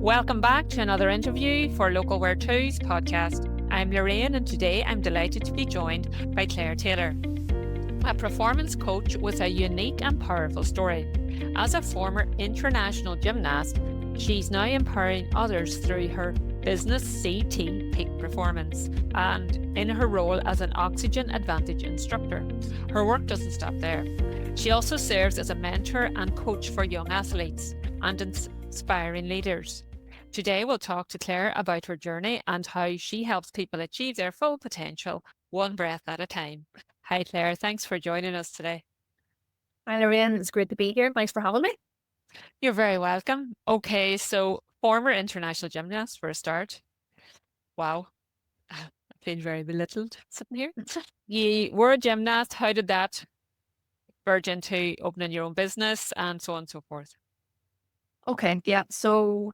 Welcome back to another interview for Local Wear 2's podcast. I'm Lorraine, and today I'm delighted to be joined by Clare Taylor, a performance coach with a unique and powerful story. As a former international gymnast, she's now empowering others through her business CT Peak Performance and in her role as an Oxygen Advantage instructor. Her work doesn't stop there. She also serves as a mentor and coach for young athletes and inspiring leaders. Today, we'll talk to Clare about her journey and how she helps people achieve their full potential, one breath at a time. Hi, Clare. Thanks for joining us today. Hi, Lorraine. It's great to be here. Thanks for having me. You're very welcome. Okay, so former international gymnast for a start. Wow. I feel very belittled sitting here. You were a gymnast. How did that verge into opening your own business and so on and so forth? Okay, yeah. So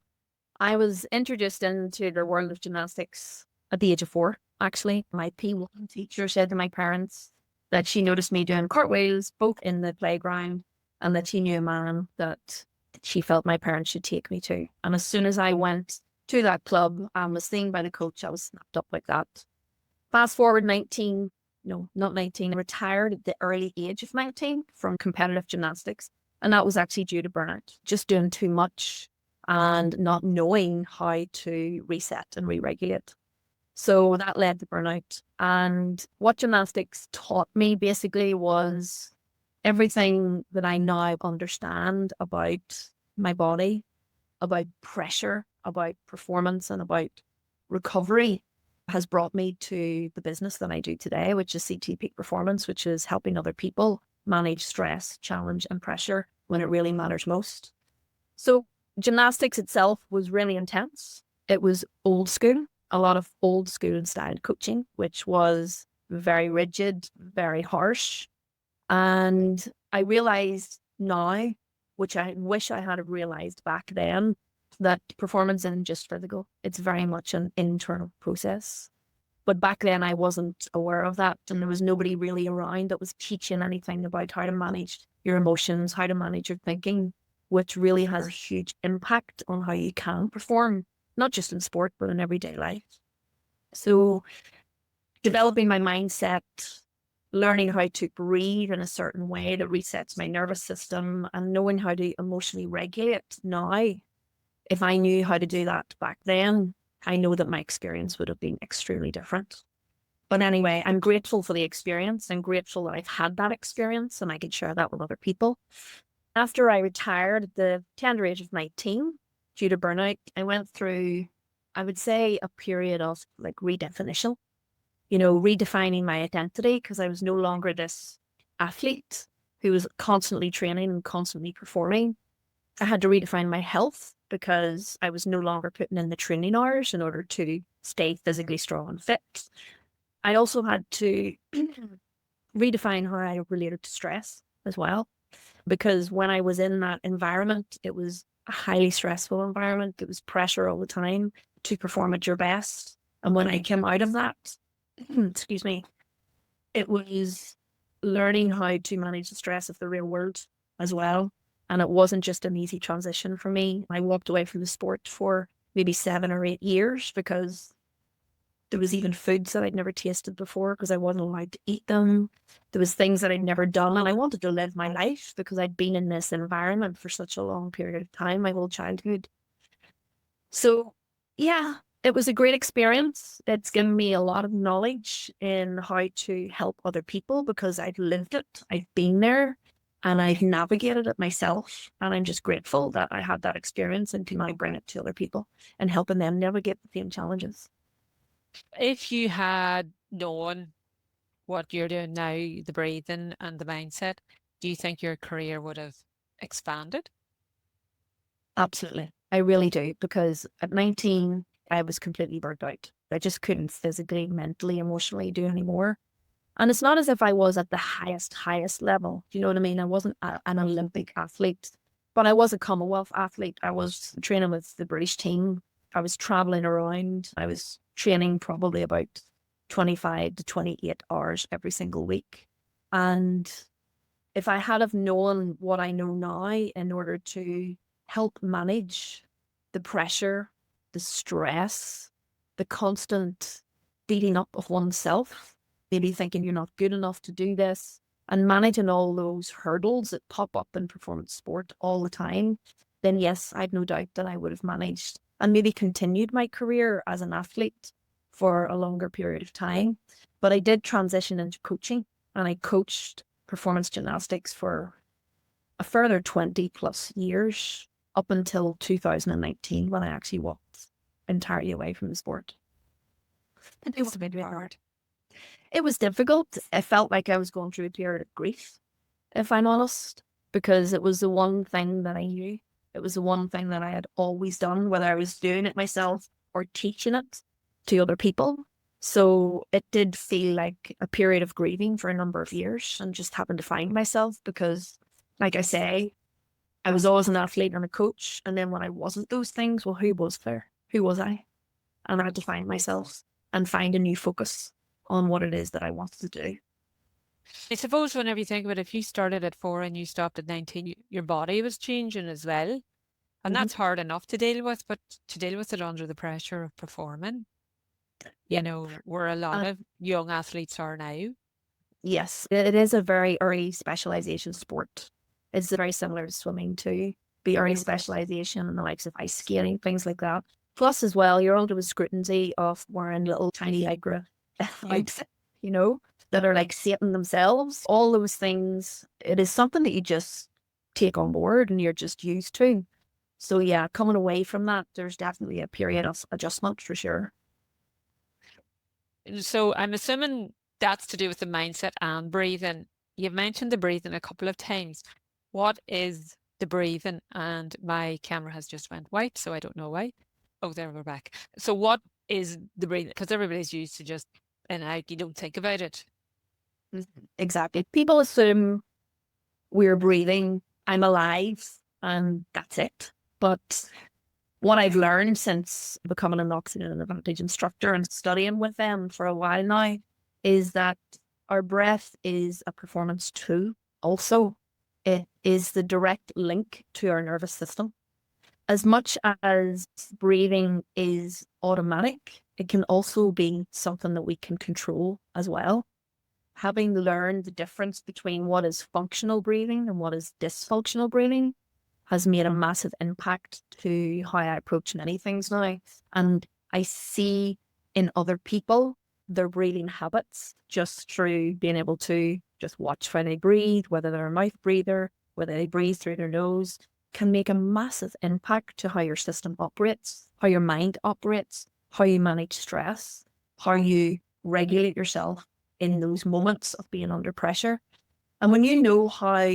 I was introduced into the world of gymnastics at the age of 4, actually. My P1 teacher said to my parents that she noticed me doing cartwheels both in the playground and that she knew a man that she felt my parents should take me to. And as soon as I went to that club and was seen by the coach, I was snapped up like that. Fast forward 19, no, not 19, I retired at the early age of 19 from competitive gymnastics. And that was actually due to burnout, just doing too much and not knowing how to reset and re-regulate. So that led to burnout. And what gymnastics taught me basically was everything that I now understand about my body, about pressure, about performance, and about recovery has brought me to the business that I do today, which is CT Peak Performance, which is helping other people manage stress, challenge, and pressure when it really matters most. So gymnastics itself was really intense. It was old school, a lot of old school style coaching, which was very rigid, very harsh. And I realized now, which I wish I had realized back then, that performance isn't just physical. It's very much an internal process. But back then I wasn't aware of that. And there was nobody really around that was teaching anything about how to manage your emotions, how to manage your thinking, which really has a huge impact on how you can perform, not just in sport, but in everyday life. So developing my mindset, learning how to breathe in a certain way that resets my nervous system, and knowing how to emotionally regulate now. If I knew how to do that back then, I know that my experience would have been extremely different. But anyway, I'm grateful for the experience. I'm grateful that I've had that experience and I can share that with other people. After I retired at the tender age of 19, due to burnout, I went through, I would say, a period of like redefinition, redefining my identity, because I was no longer this athlete who was constantly training and constantly performing. I had to redefine my health because I was no longer putting in the training hours in order to stay physically strong and fit. I also had to redefine how I related to stress as well, because when I was in that environment, it was a highly stressful environment. It was pressure all the time to perform at your best. And when I came out of that, excuse me, it was learning how to manage the stress of the real world as well. And it wasn't just an easy transition for me. I walked away from the sport for maybe 7 or 8 years because there was even foods that I'd never tasted before because I wasn't allowed to eat them. There was things that I'd never done, and I wanted to live my life because I'd been in this environment for such a long period of time, my whole childhood. So yeah, it was a great experience. It's given me a lot of knowledge in how to help other people because I've lived it. I've been there. And I've navigated it myself. And I'm just grateful that I had that experience and can now bring it to other people and helping them navigate the same challenges. If you had known what you're doing now, the breathing and the mindset, do you think your career would have expanded? Absolutely. I really do. Because at 19, I was completely burnt out. I just couldn't physically, mentally, emotionally do anymore. And it's not as if I was at the highest level. Do you know what I mean? I wasn't an Olympic athlete, but I was a Commonwealth athlete. I was training with the British team. I was traveling around. I was training probably about 25 to 28 hours every single week. And if I had have known what I know now in order to help manage the pressure, the stress, the constant beating up of oneself, maybe thinking you're not good enough to do this, and managing all those hurdles that pop up in performance sport all the time, then yes, I've no doubt that I would have managed and maybe continued my career as an athlete for a longer period of time. But I did transition into coaching, and I coached performance gymnastics for a further 20 plus years up until 2019 when I actually walked entirely away from the sport. It was a bit hard. It was difficult. I felt like I was going through a period of grief, if I'm honest, because it was the one thing that I knew. It was the one thing that I had always done, whether I was doing it myself or teaching it to other people. So it did feel like a period of grieving for a number of years, and just happened to find myself because, like I say, I was always an athlete and a coach. And then when I wasn't those things, well, who was there? Who was I? And I had to find myself and find a new focus on what it is that I wanted to do. I suppose whenever you think about it, if you started at 4 and you stopped at 19, your body was changing as well. And that's hard enough to deal with, but to deal with it under the pressure of performing, you know, where a lot of young athletes are now. Yes, it is a very early specialization sport. It's very similar to swimming too. Be early specialization and the likes of ice skating, things like that. Plus, as well, you're under the scrutiny of wearing little tiny lycra outfits, you know, that are like Satan themselves. All those things, it is something that you just take on board and you're just used to. So yeah, coming away from that, there's definitely a period of adjustment for sure. So I'm assuming that's to do with the mindset and breathing. You've mentioned the breathing a couple of times. What is the breathing? And my camera has just went white, so I don't know why. Oh, there we're back. So what is the breathing? Because everybody's used to just in and out. You don't think about it. Exactly. People assume we're breathing, I'm alive, and that's it. But what I've learned since becoming an oxygen and advantage instructor and studying with them for a while now is that our breath is a performance tool. Also, it is the direct link to our nervous system. As much as breathing is automatic, it can also be something that we can control as well. Having learned the difference between what is functional breathing and what is dysfunctional breathing has made a massive impact to how I approach many things now. And I see in other people their breathing habits just through being able to just watch how they breathe, whether they're a mouth breather, whether they breathe through their nose, can make a massive impact to how your system operates, how your mind operates, how you manage stress, how you regulate yourself in those moments of being under pressure. And when you know how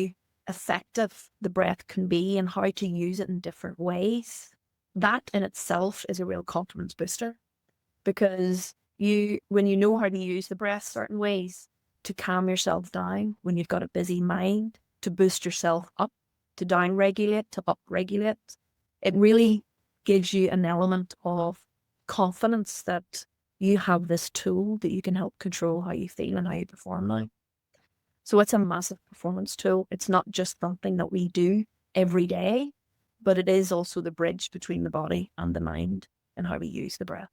effective the breath can be and how to use it in different ways, that in itself is a real confidence booster. Because when you know how to use the breath certain ways to calm yourself down when you've got a busy mind, to boost yourself up, to down regulate, to up regulate, it really gives you an element of confidence that you have this tool that you can help control how you feel and how you perform now. So it's a massive performance tool. It's not just something that we do every day, but it is also the bridge between the body and the mind and how we use the breath.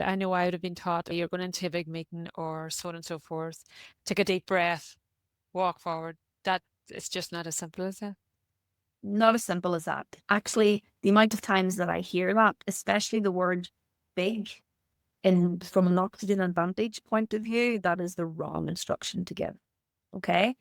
I know I would have been taught you're going into a big meeting or so on and so forth. Take a deep breath, walk forward. That it's just not as simple as that. Not as simple as that. Actually, the amount of times that I hear that, especially the word big, and from an oxygen advantage point of view, that is the wrong instruction to give. Okay?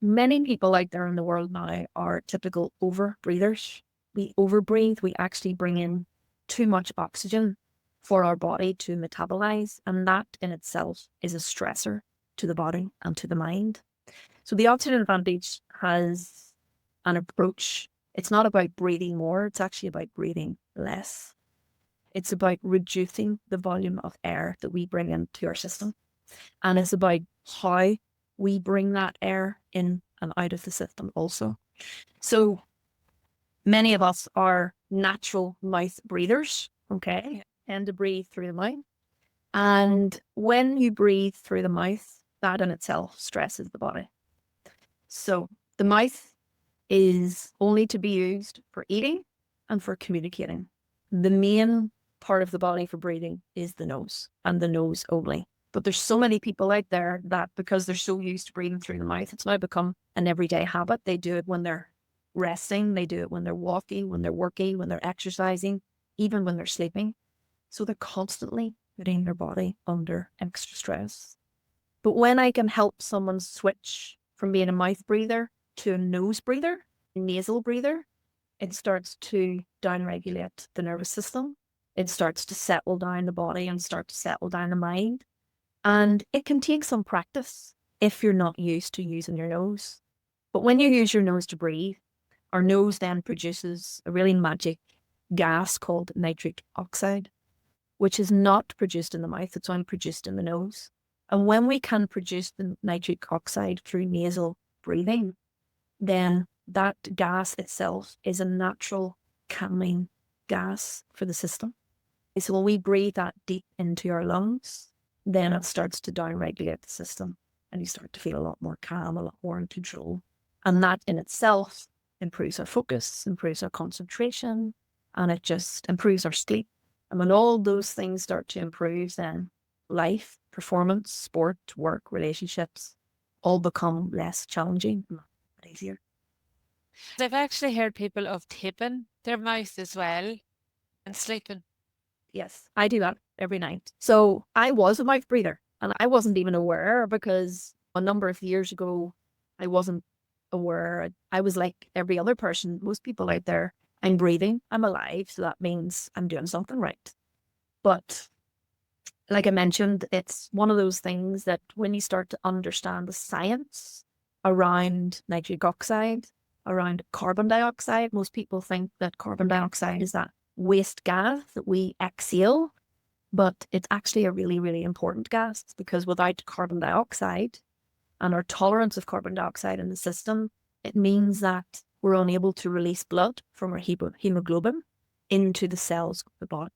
Many people out there in the world now are typical over breathers. We overbreathe. We actually bring in too much oxygen for our body to metabolize. And that in itself is a stressor to the body and to the mind. So the oxygen advantage has an approach. It's not about breathing more. It's actually about breathing less. It's about reducing the volume of air that we bring into our system. And it's about how we bring that air in and out of the system also. So many of us are natural mouth breathers, okay? Tend to breathe through the mouth. And when you breathe through the mouth, that in itself stresses the body. So the mouth is only to be used for eating and for communicating. The main part of the body for breathing is the nose, and the nose only. But there's so many people out there that because they're so used to breathing through the mouth, it's now become an everyday habit. They do it when they're resting, they do it when they're walking, when they're working, when they're exercising, even when they're sleeping. So they're constantly putting their body under extra stress. But when I can help someone switch from being a mouth breather to a nose breather, a nasal breather, it starts to downregulate the nervous system. It starts to settle down the body and start to settle down the mind. And it can take some practice if you're not used to using your nose. But when you use your nose to breathe, our nose then produces a really magic gas called nitric oxide, which is not produced in the mouth, it's only produced in the nose. And when we can produce the nitric oxide through nasal breathing, then that gas itself is a natural calming gas for the system. So when we breathe that deep into our lungs, then it starts to downregulate the system and you start to feel a lot more calm, a lot more in control. And that in itself improves our focus, improves our concentration, and it just improves our sleep. And when all those things start to improve, then life, performance, sport, work, relationships all become less challenging and easier. I've actually heard people of taping their mouth as well and sleeping. Yes, I do that every night. So I was a mouth breather and I wasn't even aware because a number of years ago, I wasn't aware. I was like every other person, most people out there, I'm breathing, I'm alive. So that means I'm doing something right. But like I mentioned, it's one of those things that when you start to understand the science around nitric oxide, around carbon dioxide, most people think that carbon dioxide is that waste gas that we exhale, but it's actually a really, really important gas because without carbon dioxide and our tolerance of carbon dioxide in the system, it means that we're unable to release blood from our hemoglobin into the cells of the body.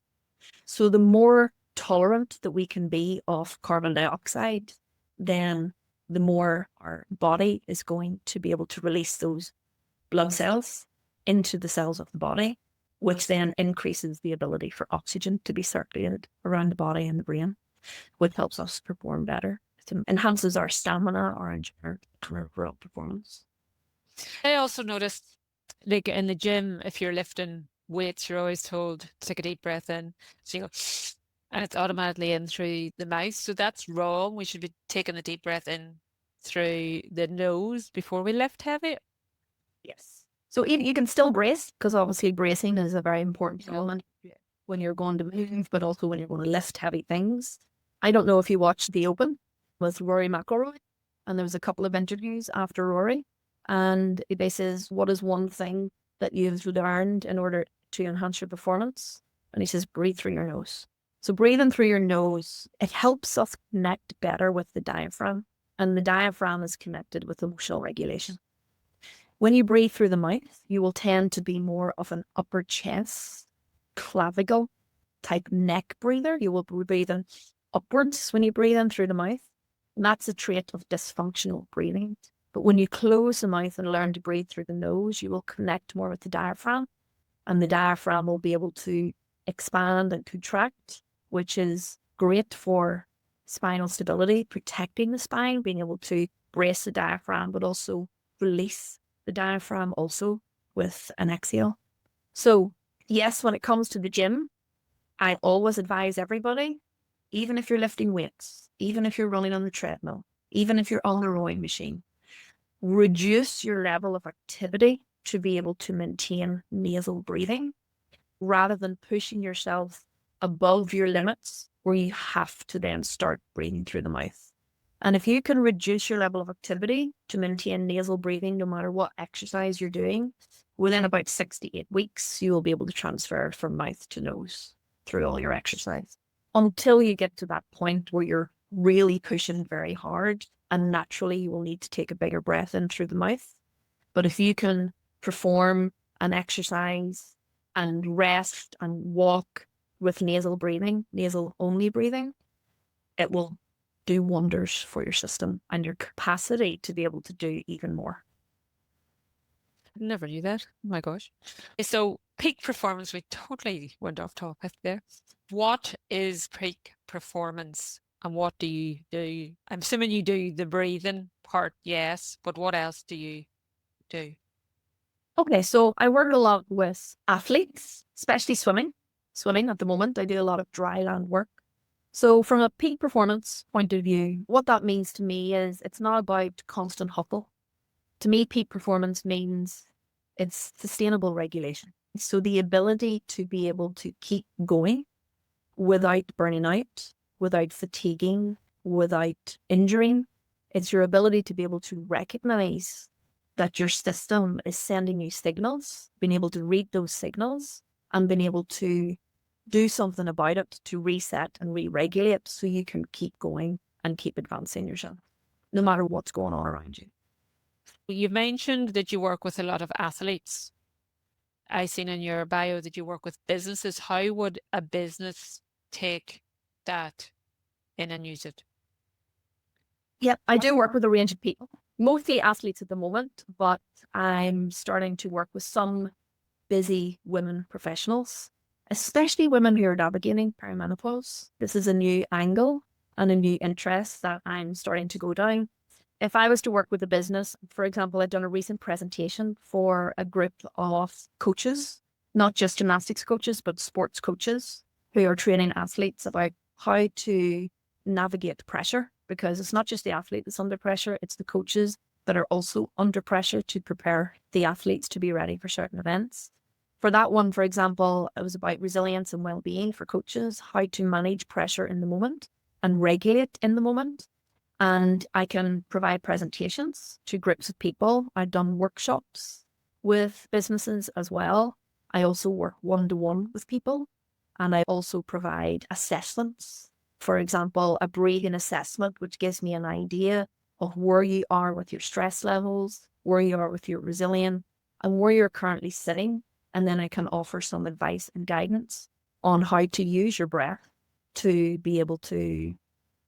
So the more tolerant that we can be of carbon dioxide, then the more our body is going to be able to release those blood cells into the cells of the body, which then increases the ability for oxygen to be circulated around the body and the brain, which helps us perform better. It enhances our stamina, our endurance, our overall performance. I also noticed, like in the gym, if you're lifting weights, you're always told to take a deep breath in. So you go, and it's automatically in through the mouth. So that's wrong. We should be taking the deep breath in through the nose before we lift heavy. Yes. So you can still brace because obviously bracing is a very important element when you're going to move, but also when you're going to lift heavy things. I don't know if you watched The Open with Rory McIlroy, and there was a couple of interviews after Rory, and they says, "What is one thing that you've learned in order to enhance your performance?" And he says, "Breathe through your nose." So breathing through your nose, it helps us connect better with the diaphragm, and the diaphragm is connected with emotional regulation. When you breathe through the mouth, you will tend to be more of an upper chest, clavicle type neck breather. You will be breathing upwards when you breathe in through the mouth. And that's a trait of dysfunctional breathing. But when you close the mouth and learn to breathe through the nose, you will connect more with the diaphragm. And the diaphragm will be able to expand and contract, which is great for spinal stability, protecting the spine, being able to brace the diaphragm, but also release the diaphragm also with an exhale. So yes, when it comes to the gym, I always advise everybody, even if you're lifting weights, even if you're running on the treadmill, even if you're on the rowing machine, reduce your level of activity to be able to maintain nasal breathing rather than pushing yourself above your limits where you have to then start breathing through the mouth. And if you can reduce your level of activity to maintain nasal breathing, no matter what exercise you're doing, within about 6 to 8 weeks, you will be able to transfer from mouth to nose through all your exercise until you get to that point where you're really pushing very hard and naturally you will need to take a bigger breath in through the mouth. But if you can perform an exercise and rest and walk with nasal breathing, nasal only breathing, it will do wonders for your system and your capacity to be able to do even more. Never knew that. Oh my gosh. So peak performance, we totally went off topic there. What is peak performance and what do you do? I'm assuming you do the breathing part, yes, but what else do you do? Okay, so I work a lot with athletes, especially swimming. Swimming at the moment, I do a lot of dry land work. So from a peak performance point of view, what that means to me is it's not about constant hustle. To me, peak performance means it's sustainable regulation. So the ability to be able to keep going without burning out, without fatiguing, without injuring. It's your ability to be able to recognize that your system is sending you signals, being able to read those signals and being able to do something about it to reset and re-regulate so you can keep going and keep advancing yourself, no matter what's going on around you. You mentioned that you work with a lot of athletes. I seen in your bio that you work with businesses. How would a business take that in and use it? Yep, I do work with a range of people, mostly athletes at the moment, but I'm starting to work with some busy women professionals, especially women who are navigating perimenopause. This is a new angle and a new interest that I'm starting to go down. If I was to work with a business, for example, I've done a recent presentation for a group of coaches, not just gymnastics coaches, but sports coaches who are training athletes about how to navigate pressure, because it's not just the athlete that's under pressure, it's the coaches that are also under pressure to prepare the athletes to be ready for certain events. For that one, for example, it was about resilience and well-being for coaches, how to manage pressure in the moment and regulate in the moment. And I can provide presentations to groups of people. I've done workshops with businesses as well. I also work one-to-one with people, and I also provide assessments. For example, a breathing assessment, which gives me an idea of where you are with your stress levels, where you are with your resilience, and where you're currently sitting. And then I can offer some advice and guidance on how to use your breath to be able to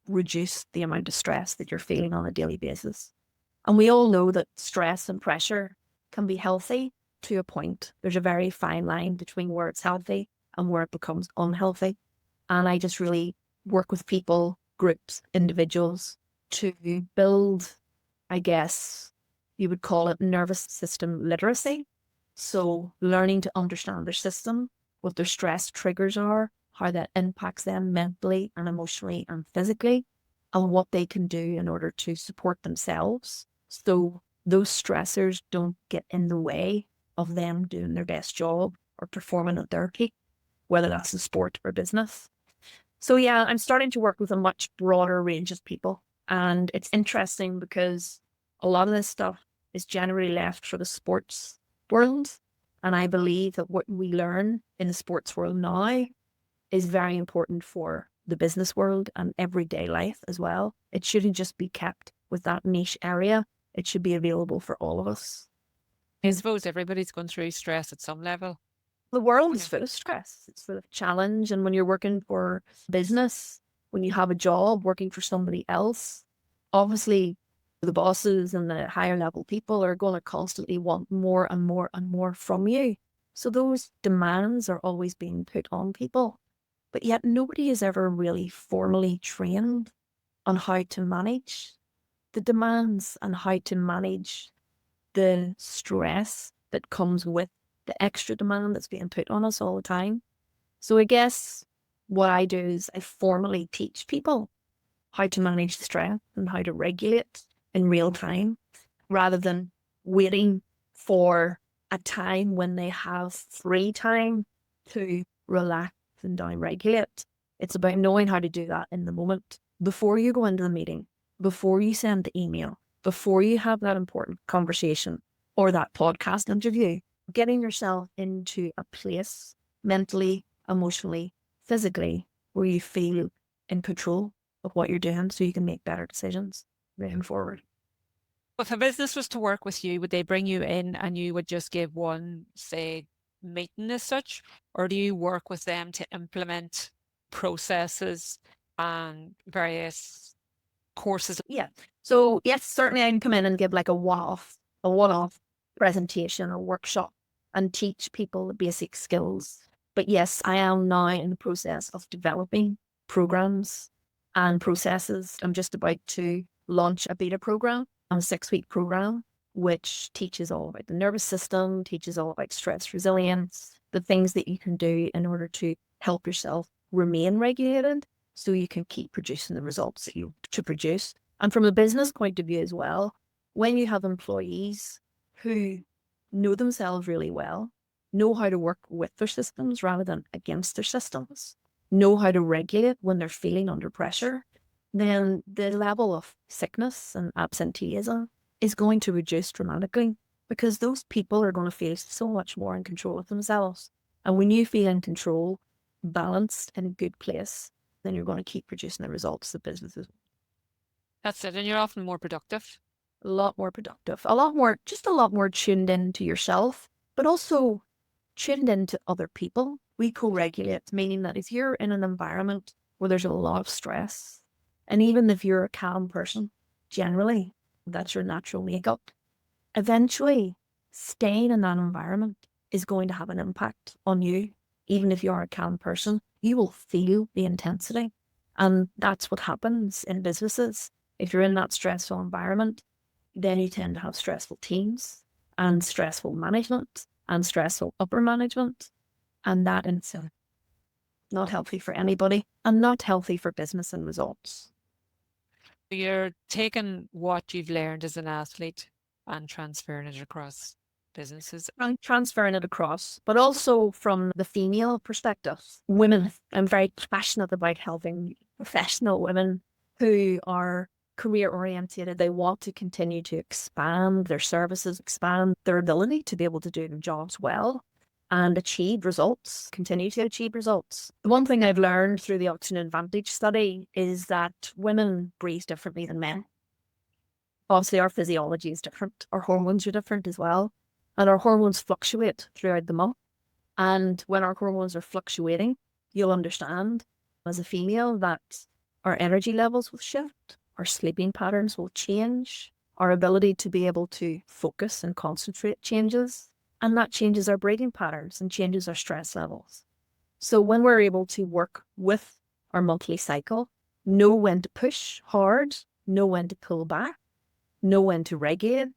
reduce the amount of stress that you're feeling on a daily basis. And we all know that stress and pressure can be healthy to a point. There's a very fine line between where it's healthy and where it becomes unhealthy. And I just really work with people, groups, individuals to build, I guess you would call it nervous system literacy. So learning to understand their system, what their stress triggers are, how that impacts them mentally and emotionally and physically, and what they can do in order to support themselves. So those stressors don't get in the way of them doing their best job or performing at their peak, whether that's in sport or business. So yeah, I'm starting to work with a much broader range of people. And it's interesting because a lot of this stuff is generally left for the sports world. And I believe that what we learn in the sports world now is very important for the business world and everyday life as well. It shouldn't just be kept with that niche area. It should be available for all of us. I suppose everybody's going through stress at some level. The world is full of stress. It's full of challenge. And when you're working for business, when you have a job working for somebody else, obviously the bosses and the higher level people are going to constantly want more and more and more from you. So those demands are always being put on people. But yet nobody is ever really formally trained on how to manage the demands and how to manage the stress that comes with the extra demand that's being put on us all the time. So I guess what I do is I formally teach people how to manage stress and how to regulate in real time rather than waiting for a time when they have free time to relax and down-regulate. It's about knowing how to do that in the moment before you go into the meeting, before you send the email, before you have that important conversation or that podcast interview, getting yourself into a place mentally, emotionally, physically, where you feel in control of what you're doing so you can make better decisions moving forward. If a business was to work with you, would they bring you in and you would just give one, say, meeting as such? Or do you work with them to implement processes and various courses? Yeah. So yes, certainly I can come in and give like a one-off presentation or workshop and teach people the basic skills. But yes, I am now in the process of developing programs and processes. I'm just about to launch a beta program, a 6-week program, which teaches all about the nervous system, teaches all about stress resilience, the things that you can do in order to help yourself remain regulated so you can keep producing the results that you want to produce. And from a business point of view as well, when you have employees who know themselves really well, know how to work with their systems rather than against their systems, know how to regulate when they're feeling under pressure, then the level of sickness and absenteeism is going to reduce dramatically, because those people are going to feel so much more in control of themselves. And when you feel in control, balanced, in a good place, then you're going to keep producing the results that businesses. That's it. And you're often more productive. A lot more productive, a lot more tuned into yourself, but also tuned into other people. We co-regulate, meaning that if you're in an environment where there's a lot of stress, and even if you're a calm person, generally, that's your natural makeup, eventually staying in that environment is going to have an impact on you. Even if you're a calm person, you will feel the intensity. And that's what happens in businesses. If you're in that stressful environment, then you tend to have stressful teams and stressful management and stressful upper management. And that in itself not healthy for anybody and not healthy for business and results. You're taking what you've learned as an athlete and transferring it across businesses. And transferring it across, but also from the female perspective. Women, I'm very passionate about helping professional women who are career oriented. They want to continue to expand their services, expand their ability to be able to do their jobs well and achieve results, continue to achieve results. The one thing I've learned through the Oxygen Advantage study is that women breathe differently than men. Obviously, our physiology is different. Our hormones are different as well. And our hormones fluctuate throughout the month. And when our hormones are fluctuating, you'll understand as a female that our energy levels will shift, our sleeping patterns will change, our ability to be able to focus and concentrate changes, and that changes our breathing patterns and changes our stress levels. So when we're able to work with our monthly cycle, know when to push hard, know when to pull back, know when to regulate,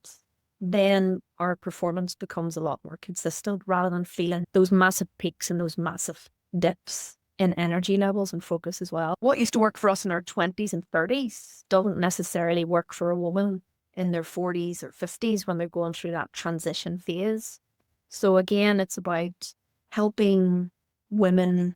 then our performance becomes a lot more consistent rather than feeling those massive peaks and those massive dips in energy levels and focus as well. What used to work for us in our 20s and 30s doesn't necessarily work for a woman in their 40s or 50s when they're going through that transition phase. So again, it's about helping women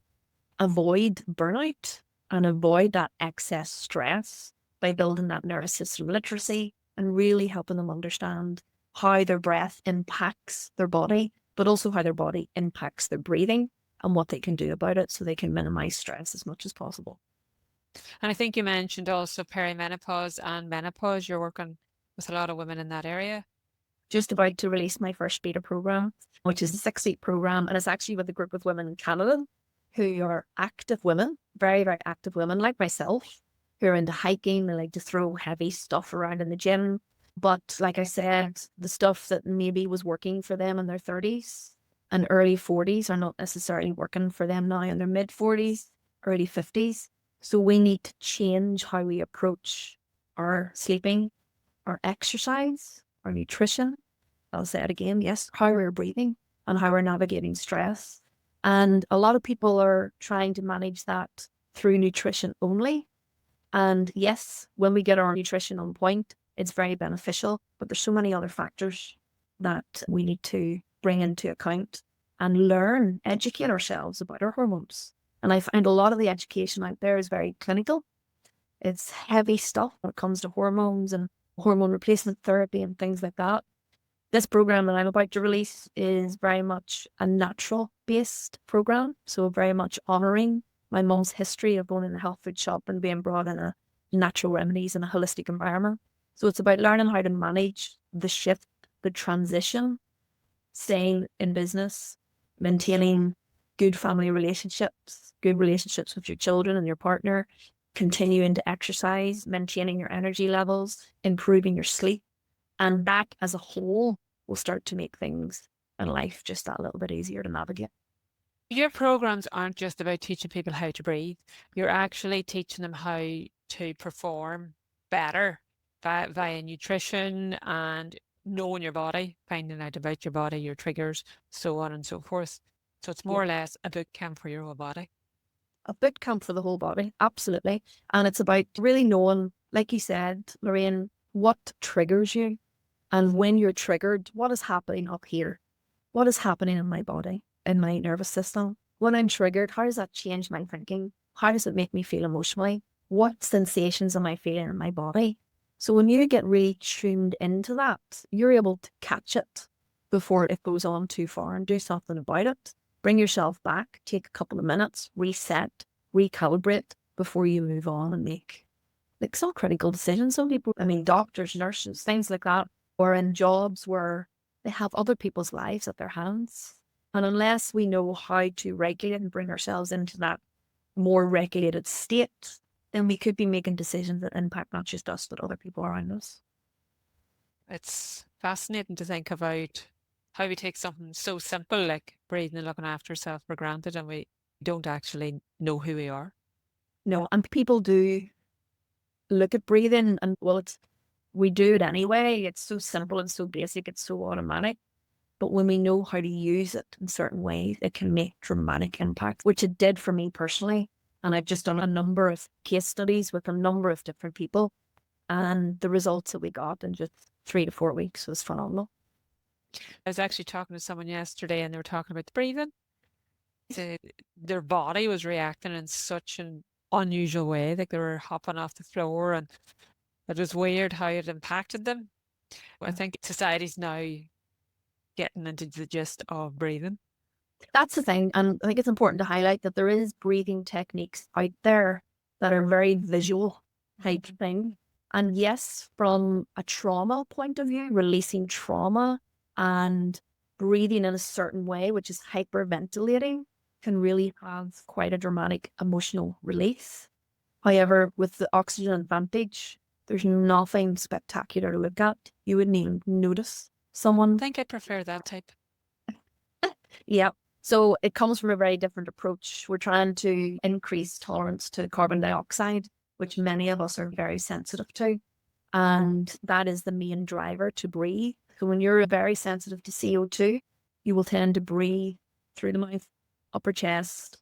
avoid burnout and avoid that excess stress by building that nervous system literacy and really helping them understand how their breath impacts their body, but also how their body impacts their breathing and what they can do about it so they can minimize stress as much as possible. And I think you mentioned also perimenopause and menopause. You're working with a lot of women in that area. Just about to release my first beta program, which is a 6-week program. And it's actually with a group of women in Canada who are active women, very, very active women like myself, who are into hiking. They like to throw heavy stuff around in the gym. But like I said, the stuff that maybe was working for them in their 30s and early 40s are not necessarily working for them now in their mid 40s, early 50s. So we need to change how we approach our sleeping, our exercise, our nutrition. I'll say it again, yes, how we're breathing and how we're navigating stress. And a lot of people are trying to manage that through nutrition only. And yes, when we get our nutrition on point, it's very beneficial, but there's so many other factors that we need to bring into account and learn, educate ourselves about our hormones. And I find a lot of the education out there is very clinical. It's heavy stuff when it comes to hormones and hormone replacement therapy and things like that. This program that I'm about to release is very much a natural-based program, so very much honouring my mum's history of going in a health food shop and being brought in a natural remedies in a holistic environment. So it's about learning how to manage the shift, the transition, staying in business, maintaining good family relationships, good relationships with your children and your partner, continuing to exercise, maintaining your energy levels, improving your sleep. And that as a whole will start to make things in life just that little bit easier to navigate. Your programs aren't just about teaching people how to breathe. You're actually teaching them how to perform better via nutrition and knowing your body, finding out about your body, your triggers, so on and so forth. So it's more Yeah. or less a boot camp for your whole body. A boot camp for the whole body, absolutely. And it's about really knowing, like you said, Lorraine, what triggers you. And when you're triggered, what is happening up here? What is happening in my body, in my nervous system? When I'm triggered, how does that change my thinking? How does it make me feel emotionally? What sensations am I feeling in my body? So when you get really tuned into that, you're able to catch it before it goes on too far and do something about it. Bring yourself back, take a couple of minutes, reset, recalibrate before you move on and make like some critical decisions. Some people, I mean, doctors, nurses, things like that, or in jobs where they have other people's lives at their hands. And unless we know how to regulate and bring ourselves into that more regulated state, then we could be making decisions that impact not just us, but other people around us. It's fascinating to think about how we take something so simple like breathing and looking after ourselves for granted, and we don't actually know who we are. No, and people do look at breathing and, well, we do it anyway. It's so simple and so basic. It's so automatic. But when we know how to use it in certain ways, it can make dramatic impact, which it did for me personally. And I've just done a number of case studies with a number of different people. And the results that we got in just 3 to 4 weeks was phenomenal. I was actually talking to someone yesterday and they were talking about the breathing. Their body was reacting in such an unusual way, like they were hopping off the floor, and it was weird how it impacted them. I think society's now getting into the gist of breathing. That's the thing. And I think it's important to highlight that there is breathing techniques out there that are very visual type thing. And yes, from a trauma point of view, releasing trauma and breathing in a certain way, which is hyperventilating, can really have quite a dramatic emotional release. However, with the oxygen advantage, there's nothing spectacular to look at. You wouldn't even notice someone. I think I prefer that type. Yeah. So it comes from a very different approach. We're trying to increase tolerance to carbon dioxide, which many of us are very sensitive to. And that is the main driver to breathe. So when you're very sensitive to CO2, you will tend to breathe through the mouth, upper chest,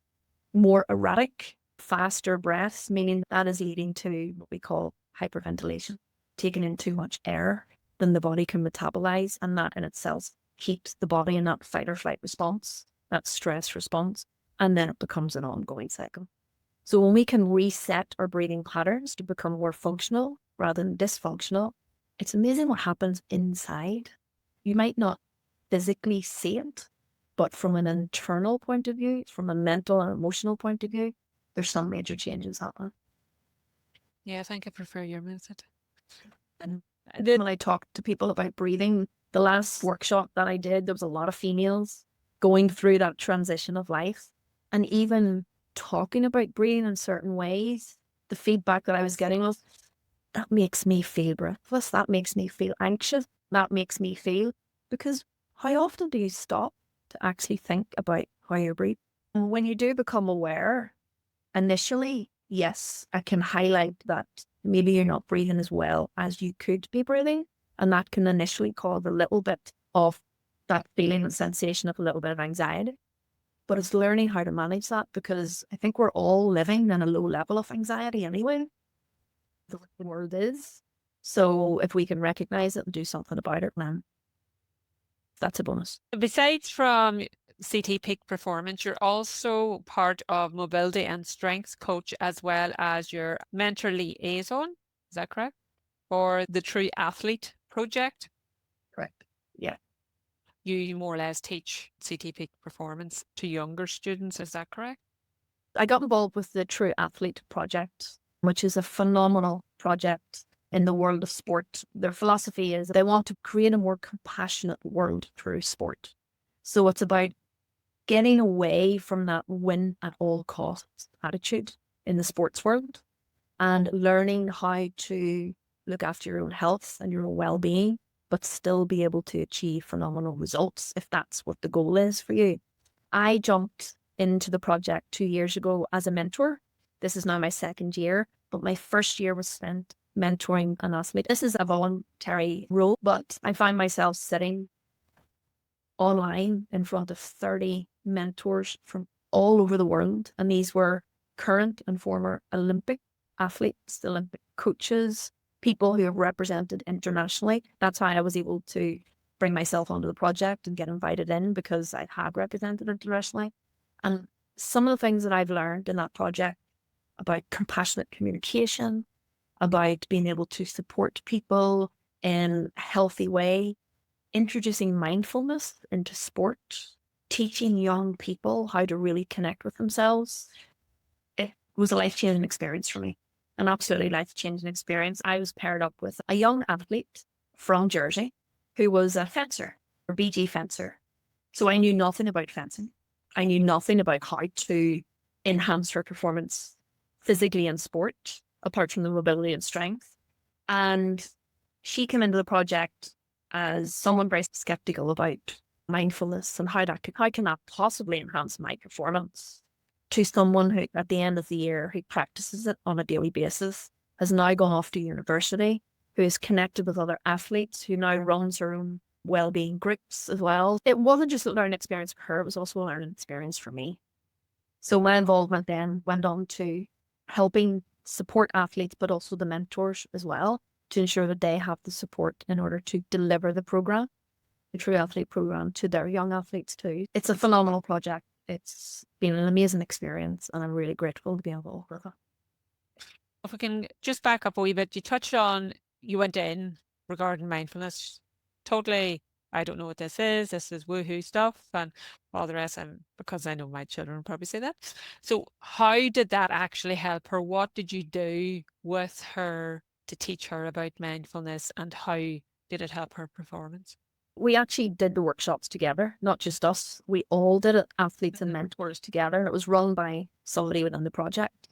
more erratic, faster breaths, meaning that is leading to what we call hyperventilation, taking in too much air than the body can metabolize. And that in itself keeps the body in that fight or flight response, that stress response, and then it becomes an ongoing cycle. So when we can reset our breathing patterns to become more functional rather than dysfunctional, it's amazing what happens inside. You might not physically see it, but from an internal point of view, from a mental and emotional point of view, there's some major changes happening. Yeah, I think I prefer your method. And then when I talk to people about breathing, the last workshop that I did, there was a lot of females going through that transition of life. And even talking about breathing in certain ways, the feedback that I was getting was, that makes me feel breathless. That makes me feel anxious. That makes me feel, because how often do you stop to actually think about how you breathe? And when you do become aware, initially, yes, I can highlight that maybe you're not breathing as well as you could be breathing. And that can initially cause a little bit of that feeling and sensation of a little bit of anxiety. But it's learning how to manage that, because I think we're all living in a low level of anxiety anyway. The way the world is. So if we can recognize it and do something about it, then that's a bonus. Besides from CT Peak Performance, you're also part of mobility and strength coach, as well as your mentor liaison. Is that correct? For the True Athlete project. Correct. Yeah. You more or less teach CT Peak Performance to younger students. Is that correct? I got involved with the True Athlete project, which is a phenomenal project in the world of sport. Their philosophy is they want to create a more compassionate world through sport. So it's about getting away from that win at all costs attitude in the sports world and learning how to look after your own health and your own well-being but still be able to achieve phenomenal results if that's what the goal is for you. I jumped into the project 2 years ago as a mentor. This is now my second year, but my first year was spent mentoring an athlete. This is a voluntary role, but I find myself sitting online in front of 30 mentors from all over the world. And these were current and former Olympic athletes, Olympic coaches, people who have represented internationally. That's how I was able to bring myself onto the project and get invited in, because I had represented internationally. And some of the things that I've learned in that project about compassionate communication, about being able to support people in a healthy way, introducing mindfulness into sport, teaching young people how to really connect with themselves. It was a life-changing experience for me, an absolutely life-changing experience. I was paired up with a young athlete from Jersey who was a fencer, a BG fencer. So I knew nothing about fencing. I knew nothing about how to enhance her performance physically in sport, apart from the mobility and strength. And she came into the project as someone very skeptical about mindfulness and how can that possibly enhance my performance, to someone who, at the end of the year, who practices it on a daily basis, has now gone off to university, who is connected with other athletes, who now runs her own wellbeing groups as well. It wasn't just a learning experience for her, it was also a learning experience for me. So my involvement then went on to helping support athletes, but also the mentors as well, to ensure that they have the support in order to deliver the program, the True Athlete program, to their young athletes too. It's a phenomenal project. It's been an amazing experience, and I'm really grateful to be involved with it. If we can just back up a wee bit, you touched on, you went in regarding mindfulness. Totally, I don't know what this is woohoo stuff and all the rest, because I know my children will probably say that. So how did that actually help her? What did you do with her to teach her about mindfulness, and how did it help her performance? We actually did the workshops together, not just us. We all did it, athletes and mentors together. And it was run by somebody within the project.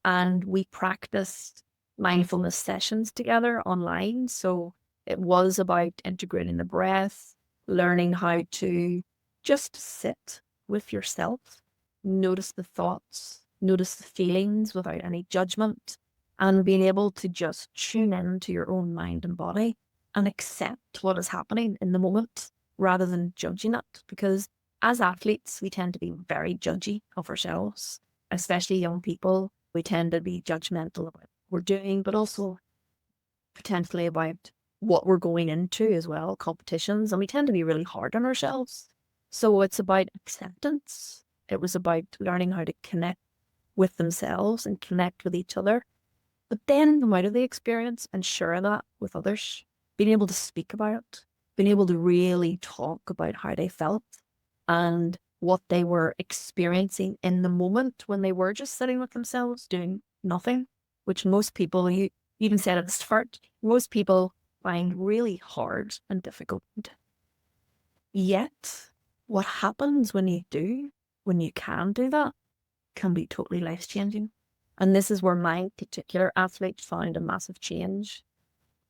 And we practiced mindfulness sessions together online. So it was about integrating the breath, learning how to just sit with yourself, notice the thoughts, notice the feelings without any judgment, and being able to just tune in to your own mind and body and accept what is happening in the moment rather than judging it. Because as athletes, we tend to be very judgy of ourselves, especially young people. We tend to be judgmental about what we're doing, but also potentially about what we're going into as well, competitions. And we tend to be really hard on ourselves. So it's about acceptance. It was about learning how to connect with themselves and connect with each other, but then come out of the experience and share that with others, being able to speak about it, being able to really talk about how they felt and what they were experiencing in the moment when they were just sitting with themselves doing nothing, which most people, you even said at the start, most people find really hard and difficult. Yet, what happens when you can do that, can be totally life-changing. And this is where my particular athlete found a massive change.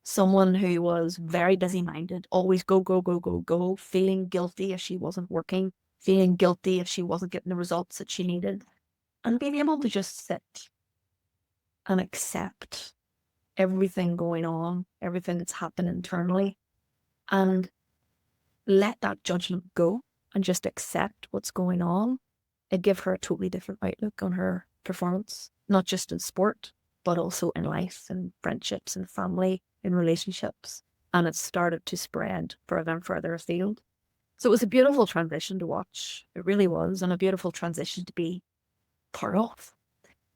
Someone who was very busy-minded, always go, go, go, go, go, feeling guilty if she wasn't working, feeling guilty if she wasn't getting the results that she needed, and being able to just sit and accept everything going on, everything that's happened internally, and let that judgment go and just accept what's going on. It gave her a totally different outlook on her performance, not just in sport, but also in life and friendships and family, in relationships. And it started to spread further and further afield. So it was a beautiful transition to watch. It really was. And a beautiful transition to be part of.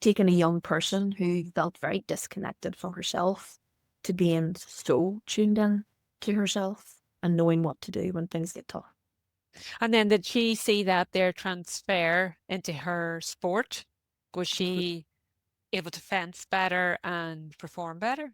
Taking a young person who felt very disconnected from herself to being so tuned in to herself and knowing what to do when things get tough. And then did she see that their transfer into her sport? Was she able to fence better and perform better?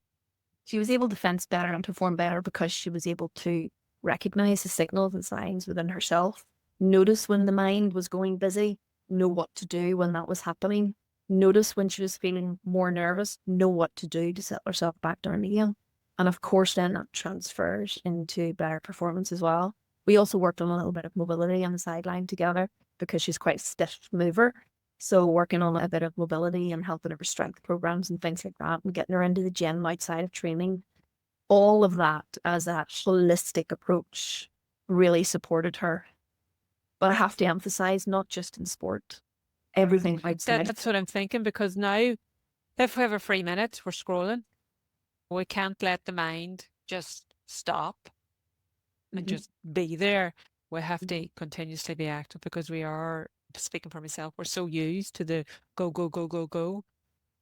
She was able to fence better and perform better because she was able to recognize the signals and signs within herself, notice when the mind was going busy, know what to do when that was happening, notice when she was feeling more nervous, know what to do to set herself back down again. And of course, then that transfers into better performance as well. We also worked on a little bit of mobility on the sideline together because she's quite a stiff mover. So working on a bit of mobility and helping her with strength programs and things like that and getting her into the gym outside of training, all of that as a holistic approach really supported her. But I have to emphasize, not just in sport, everything outside. That's what I'm thinking, because now if we have a free minute, we're scrolling. We can't let the mind just stop and just be there. We have to continuously be active because we are, speaking for myself, we're so used to the go, go, go, go, go.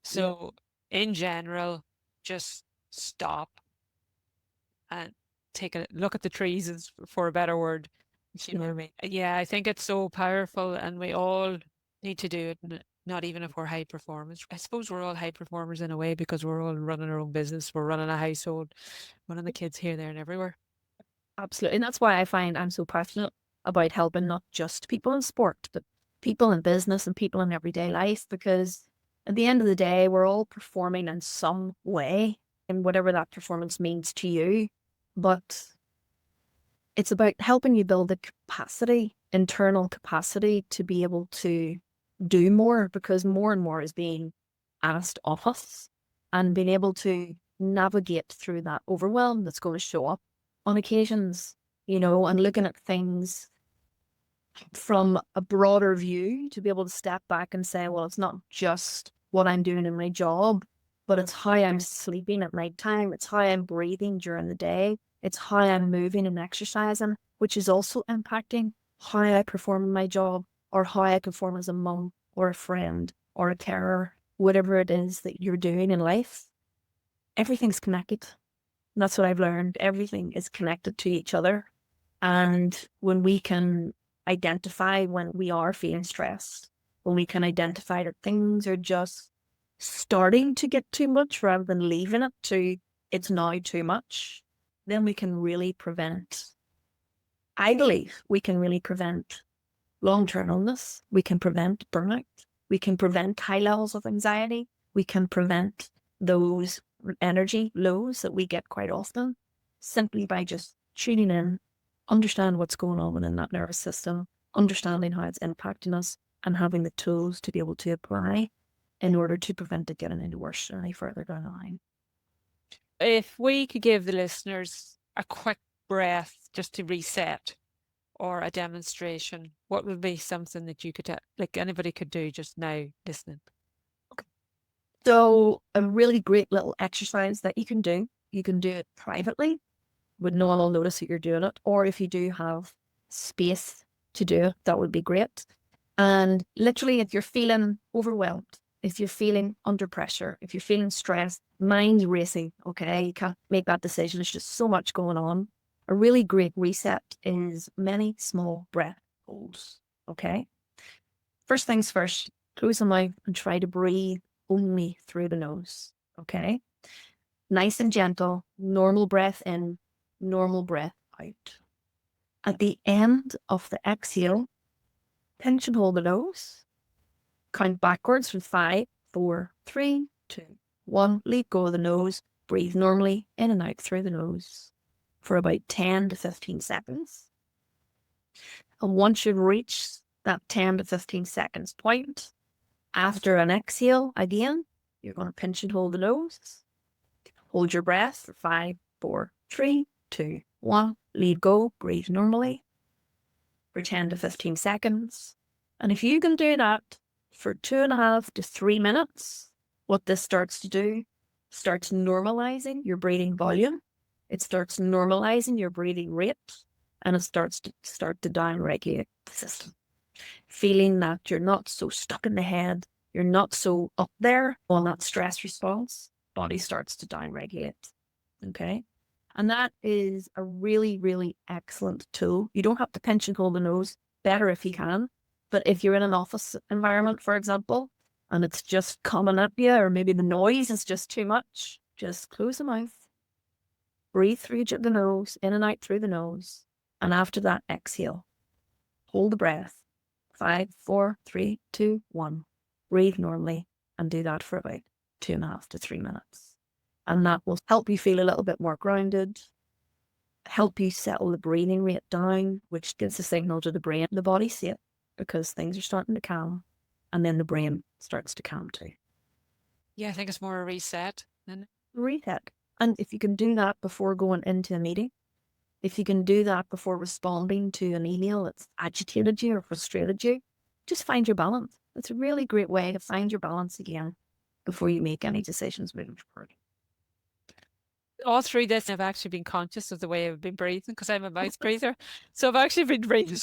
So in general, just stop and take a look at the trees, is for a better word. You know what I mean? Yeah, I think it's so powerful, and we all need to do it. Not even if we're high performers. I suppose we're all high performers in a way because we're all running our own business. We're running a household, running the kids here, there, and everywhere. Absolutely. And that's why I find I'm so passionate about helping not just people in sport, but people in business and people in everyday life, because at the end of the day, we're all performing in some way, and whatever that performance means to you. But it's about helping you build the capacity, internal capacity to be able to do more, because more and more is being asked of us, and being able to navigate through that overwhelm that's going to show up on occasions, and looking at things from a broader view, to be able to step back and say, well, it's not just what I'm doing in my job, but it's how I'm sleeping at night time. It's how I'm breathing during the day. It's how I'm moving and exercising, which is also impacting how I perform in my job, or how I perform as a mum or a friend or a carer, whatever it is that you're doing in life. Everything's connected. And that's what I've learned. Everything is connected to each other. And when we can identify when we are feeling stressed, when we can identify that things are just starting to get too much rather than leaving it to it's now too much, then we can really prevent, I believe we can really prevent long-term illness. We can prevent burnout. We can prevent high levels of anxiety. We can prevent those energy lows that we get quite often, simply by just tuning in, understand what's going on within that nervous system, understanding how it's impacting us, and having the tools to be able to apply in order to prevent it getting any worse any further down the line. If we could give the listeners a quick breath just to reset, or a demonstration, what would be something that you could, like anybody could do just now listening? So a really great little exercise that you can do it privately, with no one will notice that you're doing it. Or if you do have space to do it, that would be great. And literally, if you're feeling overwhelmed, if you're feeling under pressure, if you're feeling stressed, mind's racing, okay, you can't make that decision. There's just so much going on. A really great reset is many small breath holds, okay? First things first, close the mouth and try to breathe only through the nose, okay? Nice and gentle, normal breath in, normal breath out. At the end of the exhale, pinch and hold the nose. Count backwards from 5, 4, 3, 2, 1. Let go of the nose. Breathe normally in and out through the nose for about 10 to 15 seconds. And once you've reached that 10 to 15 seconds point, after an exhale, again, you're going to pinch and hold the nose. Hold your breath for 5, 4, 3, 2, 1. Let go. Breathe normally for 10 to 15 seconds. And if you can do that for 2.5 to 3 minutes, what this starts to do, starts normalizing your breathing volume. It starts normalizing your breathing rate, and it starts to down-regulate the system. Feeling that you're not so stuck in the head, you're not so up there on that stress response, body starts to down-regulate, okay? And that is a really, really excellent tool. You don't have to pinch and hold the nose, better if you can. But if you're in an office environment, for example, and it's just coming at you, or maybe the noise is just too much, just close the mouth, breathe through the nose, in and out through the nose. And after that, exhale. Hold the breath. 5, 4, 3, 2, 1. Breathe normally, and do that for about 2.5 to 3 minutes. And that will help you feel a little bit more grounded, help you settle the breathing rate down, which gives a signal to the brain, the body's safe, because things are starting to calm. And then the brain starts to calm too. Yeah, I think it's more a reset. Reset. And if you can do that before going into a meeting, if you can do that before responding to an email that's agitated you or frustrated you, just find your balance. It's a really great way to find your balance again before you make any decisions moving forward. All through this, I've actually been conscious of the way I've been breathing because I'm a mouth breather. So I've actually been breathing.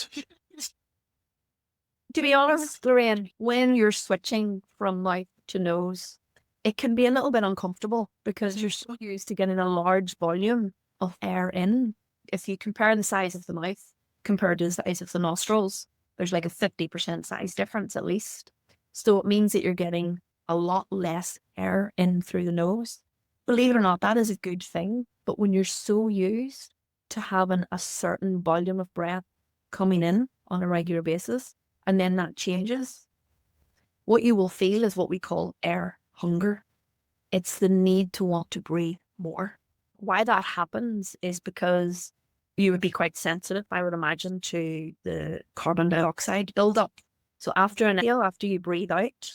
To be honest, Lorraine, when you're switching from mouth to nose, it can be a little bit uncomfortable because you're so used to getting a large volume of air in. If you compare the size of the mouth compared to the size of the nostrils, there's like a 50% size difference at least. So it means that you're getting a lot less air in through the nose. Believe it or not, that is a good thing. But when you're so used to having a certain volume of breath coming in on a regular basis, and then that changes, what you will feel is what we call air hunger. It's the need to want to breathe more. Why that happens is because you would be quite sensitive, I would imagine, to the carbon dioxide buildup. So after an inhale, after you breathe out,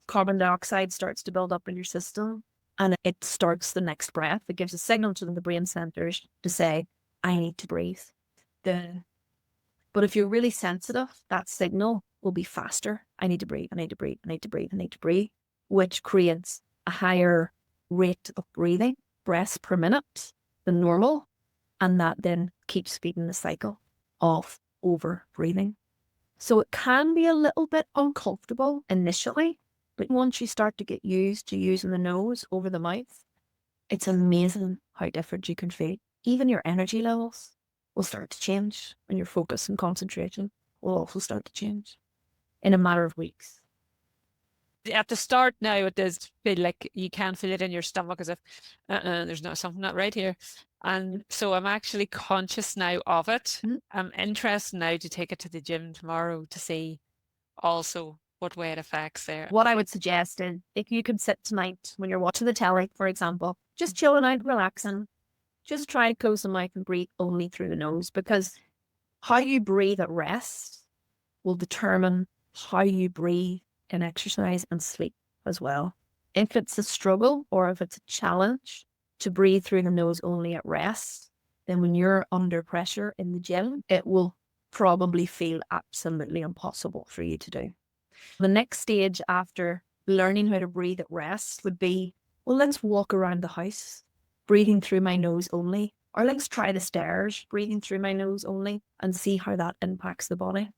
carbon dioxide starts to build up in your system and it starts the next breath. It gives a signal to the brain centers to say, I need to breathe. But if you're really sensitive, that signal will be faster. I need to breathe, I need to breathe, I need to breathe, I need to breathe, which creates a higher rate of breathing, breaths per minute than normal. And that then keeps feeding the cycle of over breathing. So it can be a little bit uncomfortable initially, but once you start to get used to using the nose over the mouth, it's amazing how different you can feel. Even your energy levels will start to change, and your focus and concentration will also start to change in a matter of weeks. At the start now, it does feel like you can feel it in your stomach as if there's something not right here. And so I'm actually conscious now of it. I'm interested now to take it to the gym tomorrow to see also what way it affects there. What I would suggest is if you could sit tonight when you're watching the telly, for example, just chilling out, relaxing, just try to close the mouth and breathe only through the nose, because how you breathe at rest will determine how you breathe in exercise and sleep as well. If it's a struggle or if it's a challenge to breathe through the nose only at rest, then when you're under pressure in the gym, it will probably feel absolutely impossible for you to do. The next stage after learning how to breathe at rest would be, well, let's walk around the house, breathing through my nose only, or let's try the stairs, breathing through my nose only, and see how that impacts the body.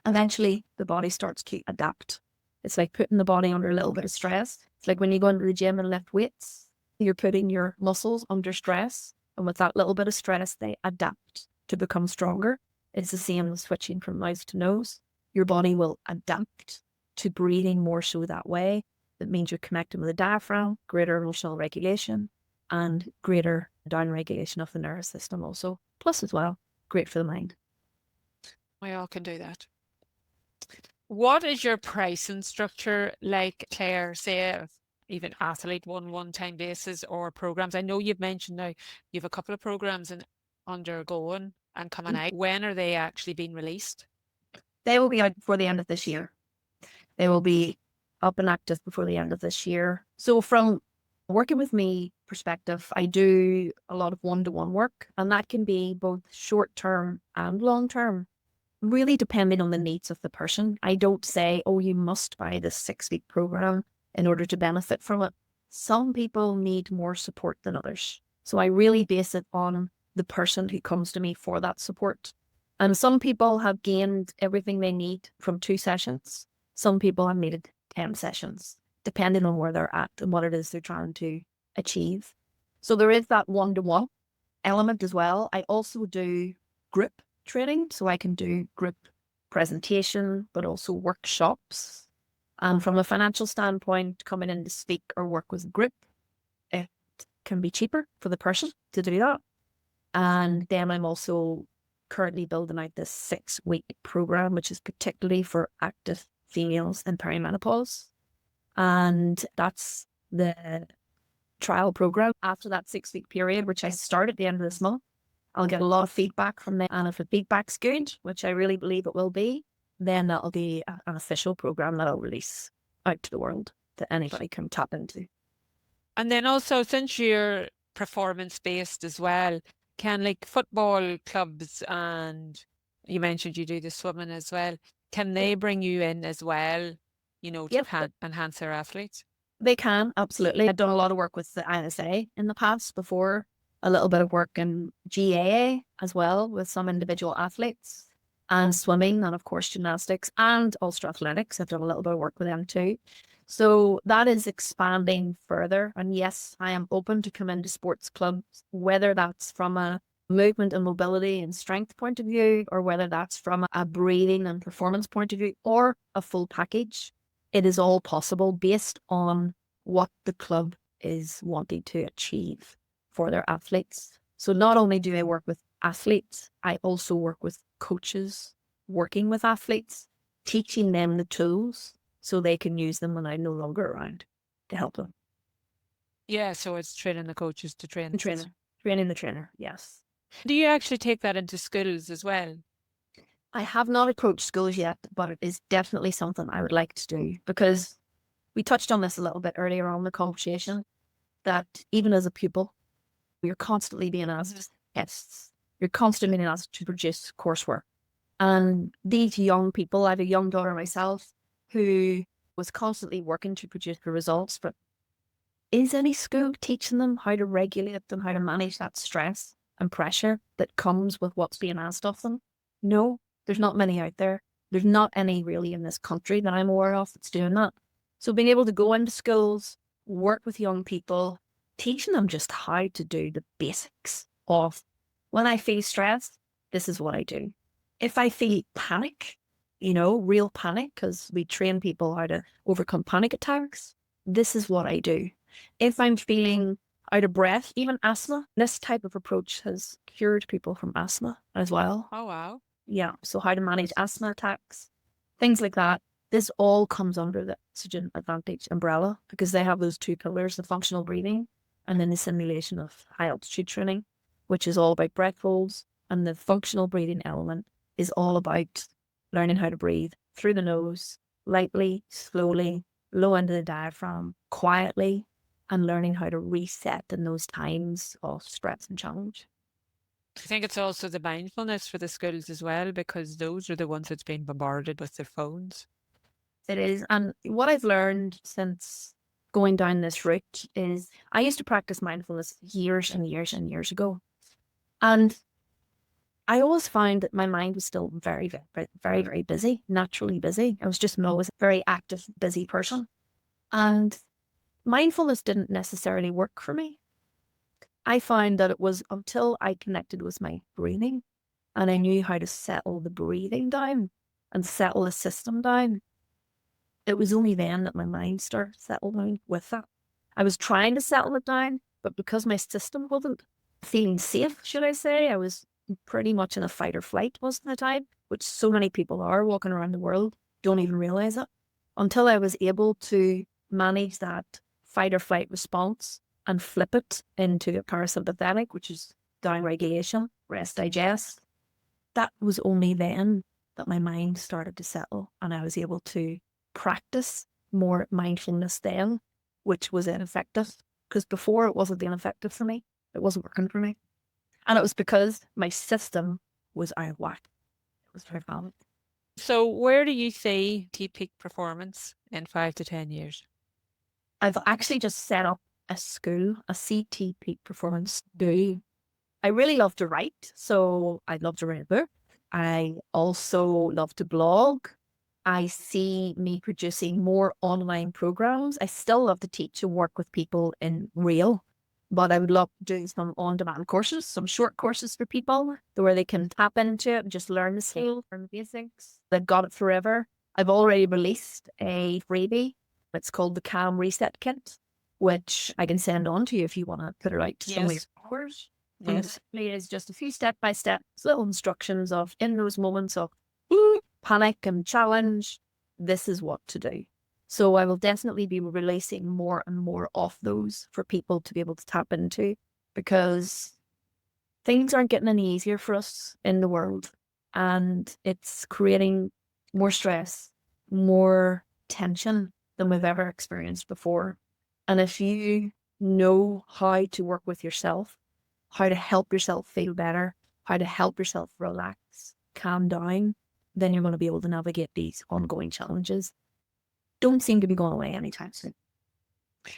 Eventually, the body starts to adapt. It's like putting the body under a little bit of stress. It's like when you go into the gym and lift weights, you're putting your muscles under stress. And with that little bit of stress, they adapt to become stronger. It's the same as switching from mouth to nose. Your body will adapt to breathing more so that way. That means you're connecting with the diaphragm, greater emotional regulation, and greater down regulation of the nervous system also. Plus as well, great for the mind. We all can do that. What is your pricing structure like, Claire, say even athlete one-time basis or programs? I know you've mentioned now you have a couple of programs undergoing and coming out. When are they actually being released? They will be out before the end of this year. They will be up and active before the end of this year. So from working with me perspective, I do a lot of one-to-one work, and that can be both short-term and long-term, really depending on the needs of the person. I don't say, oh, you must buy this 6-week program in order to benefit from it. Some people need more support than others. So I really base it on the person who comes to me for that support. And some people have gained everything they need from 2 sessions. Some people have needed 10 sessions, depending on where they're at and what it is they're trying to achieve. So there is that one-to-one element as well. I also do group training, so I can do group presentation, but also workshops. And from a financial standpoint, coming in to speak or work with a group, it can be cheaper for the person to do that. And then I'm also currently building out this 6-week program, which is particularly for active females in perimenopause. And that's the trial program. After that 6-week period, which I start at the end of this month, I'll get a lot of feedback from them. And if the feedback's good, which I really believe it will be, then that'll be an official program that I'll release out to the world that anybody can tap into. And then also, since you're performance based as well, can like football clubs, and you mentioned you do the swimming as well, can they bring you in as well, to Yep, enhance their athletes? they can, absolutely. I've done a lot of work with the ISA in the past before, a little bit of work in GAA as well with some individual athletes, and swimming, and of course gymnastics and ultra athletics. I've done a little bit of work with them too. So that is expanding further. And yes, I am open to come into sports clubs, whether that's from a movement and mobility and strength point of view, or whether that's from a breathing and performance point of view, or a full package. It is all possible based on what the club is wanting to achieve for their athletes. So not only do I work with athletes, I also work with coaches working with athletes, teaching them the tools so they can use them when I'm no longer around to help them. Yeah, so it's training the coaches to train. Training the trainer, yes. Do you actually take that into schools as well? I have not approached schools yet, but it is definitely something I would like to do, because we touched on this a little bit earlier on in the conversation, that even as a pupil, you're constantly being asked tests. You're constantly being asked to produce coursework. And these young people, I have a young daughter myself who was constantly working to produce the results, but is any school teaching them how to regulate them, how to manage that stress and pressure that comes with what's being asked of them? No, there's not many out there. There's not any really in this country that I'm aware of that's doing that. So being able to go into schools, work with young people, teaching them just how to do the basics of, when I feel stressed, this is what I do. If I feel panic, real panic, because we train people how to overcome panic attacks, this is what I do. If I'm feeling out of breath, even asthma, this type of approach has cured people from asthma as well. Oh, wow. Yeah, so how to manage asthma attacks, things like that. This all comes under the Oxygen Advantage umbrella, because they have those two pillars, the functional breathing and then the simulation of high altitude training, which is all about breath holds. And the functional breathing element is all about learning how to breathe through the nose, lightly, slowly, low into the diaphragm, quietly, and learning how to reset in those times of stress and challenge. I think it's also the mindfulness for the schools as well, because those are the ones that's been bombarded with their phones. It is. And what I've learned since going down this route is, I used to practice mindfulness years and years and years ago. And I always found that my mind was still very, very, very, very busy, naturally busy. I was just always a very active, busy person. And mindfulness didn't necessarily work for me. I found that it was until I connected with my breathing and I knew how to settle the breathing down and settle the system down, it was only then that my mind started to settle down with that. I was trying to settle it down, but because my system wasn't feeling safe, should I say, I was pretty much in a fight or flight most of the time, which so many people are walking around the world, don't even realize it. Until I was able to manage that fight or flight response and flip it into a parasympathetic, which is down regulation, rest, digest, that was only then that my mind started to settle and I was able to practice more mindfulness then, which was ineffective, because before it wasn't being effective for me. It wasn't working for me. And it was because my system was out of whack. It was very valid. So where do you see peak performance in 5 to 10 years? I've actually just set up a school, a CT peak performance school. I really love to write, so I'd love to write a book. I also love to blog. I see me producing more online programs. I still love to teach and work with people in real, but I would love to do some on-demand courses, some short courses for people where they can tap into it and just learn the skill, learn the basics. They've got it forever. I've already released a freebie. It's called the Calm Reset Kit, which I can send on to you if you want to put it out to some of your followers. Yes. It is just a few step-by-step little instructions of, in those moments of panic and challenge, this is what to do. So I will definitely be releasing more and more of those for people to be able to tap into, because things aren't getting any easier for us in the world, and it's creating more stress, more tension than we've ever experienced before. And if you know how to work with yourself, how to help yourself feel better, how to help yourself relax, calm down, then you're going to be able to navigate these ongoing challenges. Don't seem to be going away anytime soon.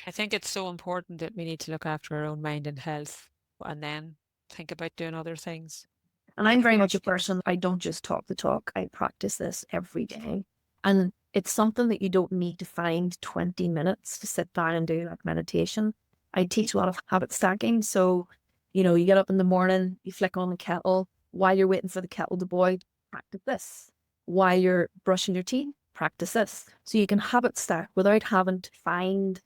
I think it's so important that we need to look after our own mind and health and then think about doing other things. And I'm very much a person, I don't just talk the talk, I practice this every day. And it's something that you don't need to find 20 minutes to sit down and do, like meditation. I teach a lot of habit stacking. So, you get up in the morning, you flick on the kettle. While you're waiting for the kettle to boil, practice this. While you're brushing your teeth, practice this. So you can habit stack without having to find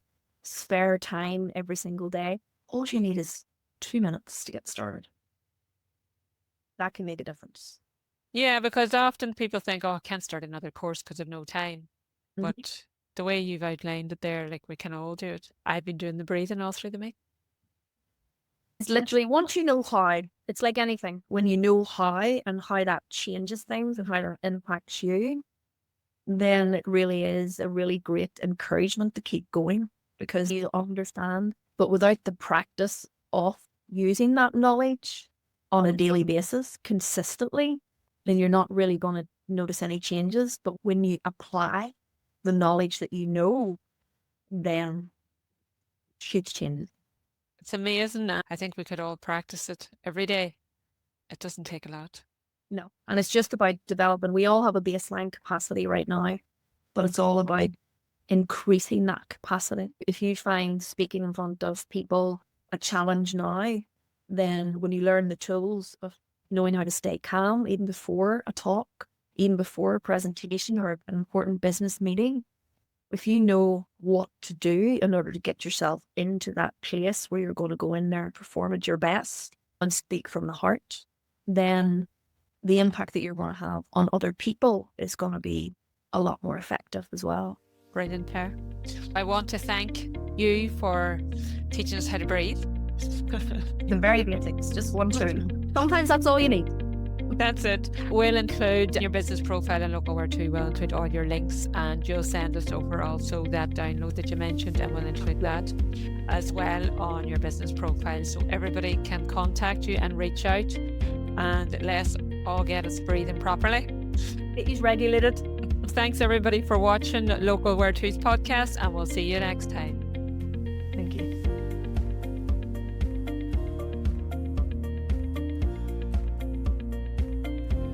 spare time every single day. All you need is 2 minutes to get started. That can make a difference. Yeah, because often people think, oh, I can't start another course because I've no time. Mhm. But the way you've outlined it there, like we can all do it. I've been doing the breathing all through the week. It's literally, once you know how, it's like anything. When you know how and how that changes things and how that impacts you, then it really is a really great encouragement to keep going, because you understand. But without the practice of using that knowledge on a daily basis consistently, then you're not really going to notice any changes. But when you apply the knowledge that you know, then huge changes. It's amazing. I think we could all practice it every day. It doesn't take a lot. No. And it's just about developing. We all have a baseline capacity right now, but it's all about increasing that capacity. If you find speaking in front of people a challenge now, then when you learn the tools of knowing how to stay calm, even before a talk, even before a presentation or an important business meeting, if you know what to do in order to get yourself into that place where you're going to go in there and perform at your best and speak from the heart, then the impact that you're going to have on other people is going to be a lot more effective as well. Brilliant, Claire. I want to thank you for teaching us how to breathe. The very basics, just one tool. Sometimes that's all you need. That's it. We'll include your business profile and local where to. We'll include all your links, and you'll send us over also that download that you mentioned, and we'll include that as well on your business profile, so everybody can contact you and reach out, and let's all get us breathing properly. He's regulated. Thanks everybody for watching Local Where To's podcast, and we'll see you next time.